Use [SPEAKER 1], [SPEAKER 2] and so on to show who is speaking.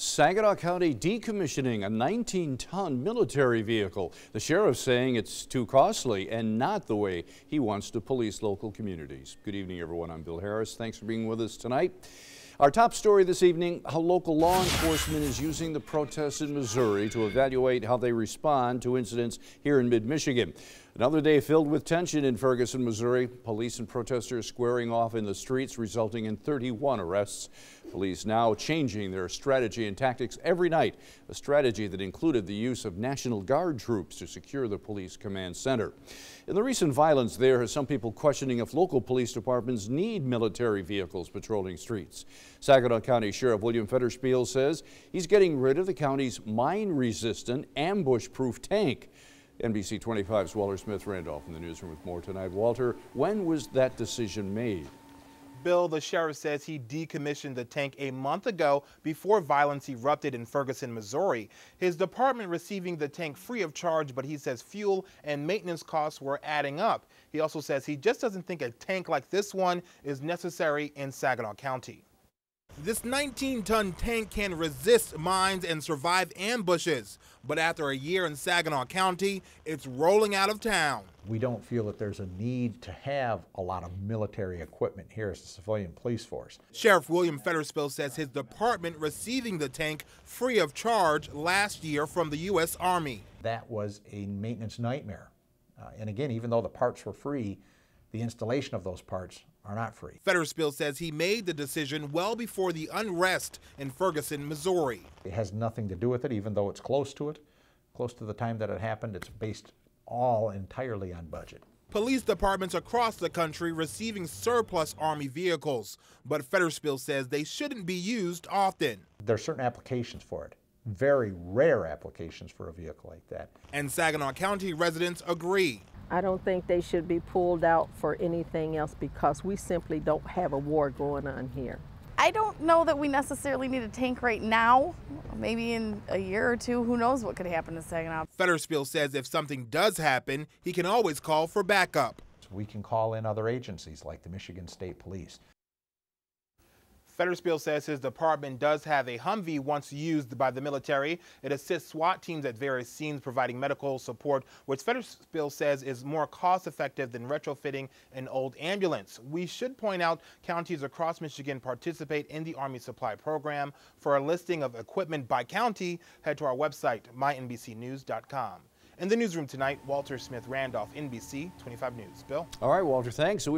[SPEAKER 1] Saginaw County decommissioning a 19-ton military vehicle. The sheriff saying it's too costly and not the way he wants to police local communities. Good evening, everyone. I'm Bill Harris. Thanks for being with us tonight. Our top story this evening, how local law enforcement is using the protests in Missouri to evaluate how they respond to incidents here in mid-Michigan. Another day filled with tension in Ferguson, Missouri. Police and protesters squaring off in the streets, resulting in 31 arrests. Police now changing their strategy and tactics every night, a strategy that included the use of National Guard troops to secure the police command center. In the recent violence there has some people questioning if local police departments need military vehicles patrolling streets. Saginaw County Sheriff William Federspiel says he's getting rid of the county's mine-resistant, ambush-proof tank. NBC 25's Walter Smith-Randolph in the newsroom with more tonight. Walter, when was that decision made?
[SPEAKER 2] Bill, the sheriff says he decommissioned the tank a month ago before violence erupted in Ferguson, Missouri. His department receiving the tank free of charge, but he says fuel and maintenance costs were adding up. He also says he just doesn't think a tank like this one is necessary in Saginaw County. This 19-ton tank can resist mines and survive ambushes, but after a year in Saginaw County, it's rolling out of town.
[SPEAKER 3] We don't feel that there's a need to have a lot of military equipment here as a civilian police force.
[SPEAKER 2] Sheriff William Federspiel says his department receiving the tank free of charge last year from the U.S. Army.
[SPEAKER 3] That was a maintenance nightmare. And again, even though the parts were free, the installation of those parts are not free.
[SPEAKER 2] Federspiel says he made the decision well before the unrest in Ferguson, Missouri.
[SPEAKER 3] It has nothing to do with it, even though it's close to it. Close to the time that it happened, it's based all entirely on budget.
[SPEAKER 2] Police departments across the country receiving surplus Army vehicles, but Federspiel says they shouldn't be used often.
[SPEAKER 3] There are certain applications for it. Very rare applications for a vehicle like that.
[SPEAKER 2] And Saginaw County residents agree.
[SPEAKER 4] I don't think they should be pulled out for anything else because we simply don't have a war going on here.
[SPEAKER 5] I don't know that we necessarily need a tank right now. Maybe in a year or two, who knows what could happen to Saginaw.
[SPEAKER 2] Federspiel says if something does happen, he can always call for backup.
[SPEAKER 3] We can call in other agencies like the Michigan State Police.
[SPEAKER 2] Federspiel says his department does have a Humvee once used by the military. It assists SWAT teams at various scenes providing medical support, which Federspiel says is more cost-effective than retrofitting an old ambulance. We should point out counties across Michigan participate in the Army Supply Program. For a listing of equipment by county, head to our website, mynbcnews.com. In the newsroom tonight, Walter Smith-Randolph, NBC 25 News. Bill?
[SPEAKER 1] All right, Walter, thanks.